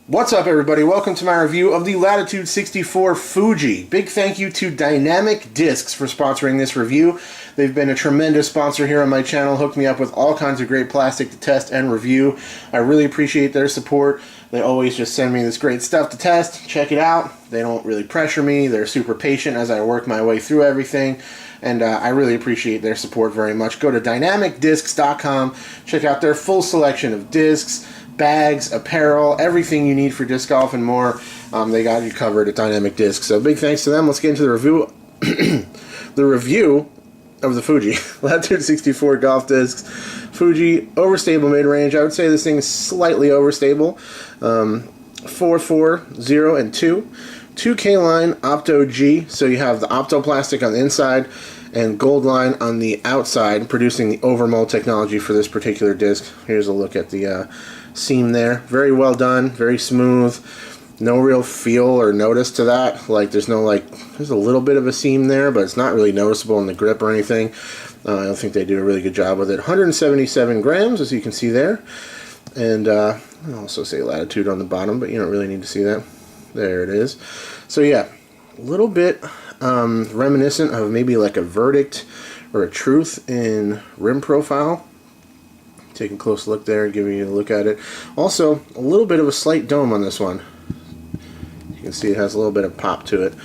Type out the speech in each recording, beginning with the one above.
What's up, everybody? Welcome to my review of the Latitude 64 Fuji. Big thank you to Dynamic Discs for sponsoring this review. They've been a tremendous sponsor here on my channel, hooked me up with all kinds of great plastic to test and review. I really appreciate their support. They always just send me this great stuff to test. Check it out. They don't really pressure me. They're super patient as I work my way through everything. And I really appreciate their support very much. Go to dynamicdiscs.com. Check out their full selection of discs, bags, apparel, everything you need for disc golf and more. They got you covered at Dynamic Discs. So big thanks to them. Let's get into the review. The review of the Fuji Latitude 64 golf discs. Fuji overstable mid-range. I would say this thing is slightly overstable. 4, 4, 0, and 2. 2K line Opto G, so you have the Opto plastic on the inside and gold line on the outside, producing the overmold technology for this particular disc. Here's a look at the seam there. Very well done, very smooth. No real feel or notice to that. Like there's no there's a little bit of a seam there, but it's not really noticeable in the grip or anything. I don't think they do a really good job with it. 177 grams, as you can see there. And I'll also say Latitude on the bottom, but you don't really need to see that. There it is. So yeah, a little bit reminiscent of maybe like a Verdict or a Truth in rim profile. Take a close look there, giving you a look at it. Also, a little bit of a slight dome on this one. You can see it has a little bit of pop to it,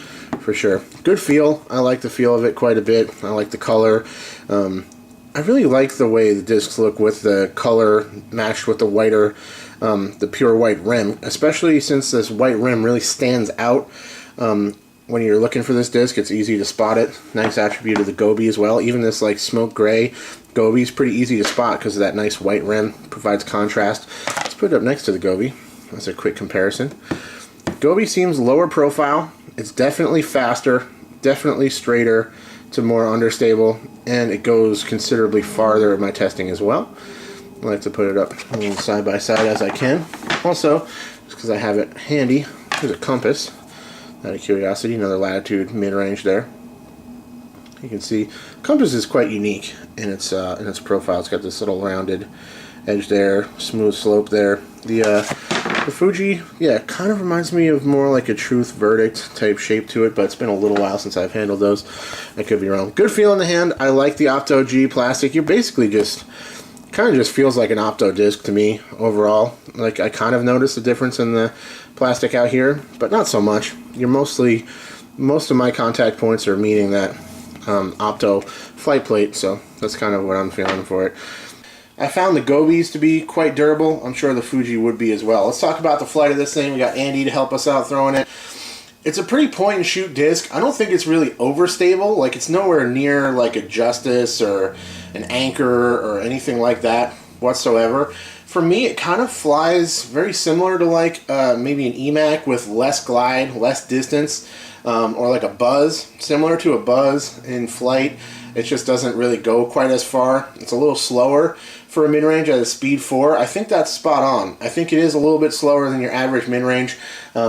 for sure. Good feel. I like the feel of it quite a bit. I like the color. I really like the way the discs look with the color matched with the whiter, the pure white rim, especially since this white rim really stands out. When you're looking for this disc, it's easy to spot it. Nice attribute of the Gobi as well. Even this like smoke gray Gobi is pretty easy to spot because of that nice white rim. Provides contrast. Let's put it up next to the Gobi. That's a quick comparison. Gobi seems lower profile. It's definitely faster, definitely straighter to more understable, and it goes considerably farther in my testing as well. I like to put it up a little side by side as I can. Also, just because I have it handy, here's a compass. Out of curiosity, another Latitude mid-range there. You can see compass is quite unique in its profile. It's got this little rounded edge there, smooth slope there. The Fuji, yeah, kind of reminds me of more like a Truth Verdict type shape to it, but it's been a little while since I've handled those. I could be wrong. Good feel in the hand. I like the Opto G plastic. You're basically just kind of just feels like an Opto disc to me overall. Like I kind of noticed the difference in the plastic out here, but not so much. Most of my contact points are meeting that Opto flight plate, so that's kind of what I'm feeling for it. I found the Gobis to be quite durable. I'm sure the Fuji would be as well. Let's talk about the flight of this thing. We got Andy to help us out throwing it. It's a pretty point and shoot disc. I don't think it's really overstable. Like it's nowhere near like a Justice or an Anchor or anything like that whatsoever. For me, it kind of flies very similar to like maybe an EMAC with less glide, less distance, or like a Buzz, similar to a Buzz in flight. It just doesn't really go quite as far. It's a little slower for a mid-range at a speed 4. I think that's spot on. I think it is a little bit slower than your average mid-range.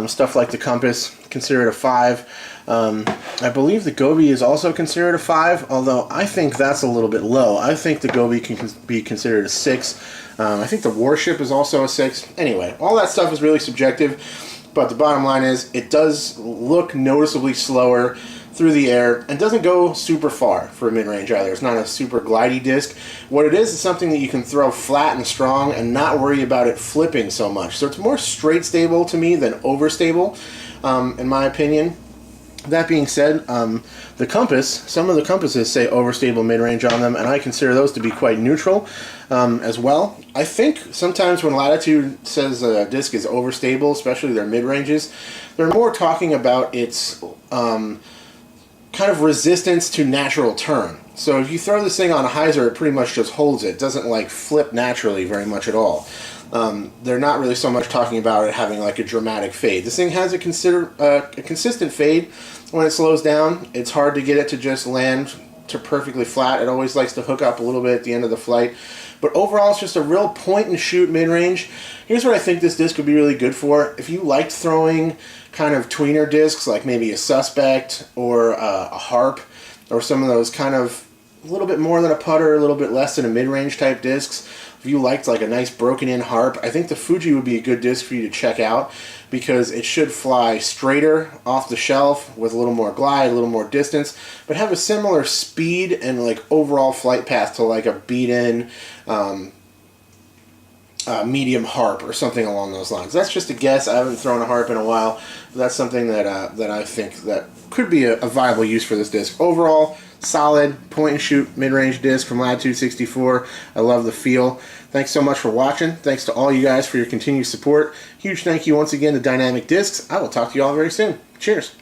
Stuff like the Compass, consider it a 5. I believe the Gobi is also considered a 5, although I think that's a little bit low. I think the Gobi can be considered a 6. I think the Warship is also a 6. Anyway, all that stuff is really subjective, but the bottom line is it does look noticeably slower through the air and doesn't go super far for a mid-range either. It's not a super glidey disc. What it is something that you can throw flat and strong and not worry about it flipping so much. So it's more straight stable to me than overstable, in my opinion. That being said, the Compass, some of the Compasses say overstable mid-range on them, and I consider those to be quite neutral as well. I think sometimes when Latitude says a disc is overstable, especially their mid-ranges, they're more talking about its kind of resistance to natural turn. So if you throw this thing on a hyzer, it pretty much just holds it. It doesn't like flip naturally very much at all. They're not really so much talking about it having like a dramatic fade. This thing has a consistent fade when it slows down. It's hard to get it to just land to perfectly flat. It always likes to hook up a little bit at the end of the flight. But overall, it's just a real point and shoot mid-range. Here's what I think this disc would be really good for. If you liked throwing kind of tweener discs, like maybe a Suspect or a Harp, or some of those kind of a little bit more than a putter, a little bit less than a mid-range type discs. If you liked like a nice broken-in harp, I think the Fuji would be a good disc for you to check out because it should fly straighter off the shelf with a little more glide, a little more distance, but have a similar speed and like overall flight path to like a beat-in medium harp or something along those lines. That's just a guess. I haven't thrown a harp in a while, but that's something that that I think that could be a viable use for this disc. Overall, solid point-and-shoot mid-range disc from Latitude 64. I love the feel. Thanks so much for watching. Thanks to all you guys for your continued support. Huge thank you once again to Dynamic Discs. I will talk to you all very soon. Cheers.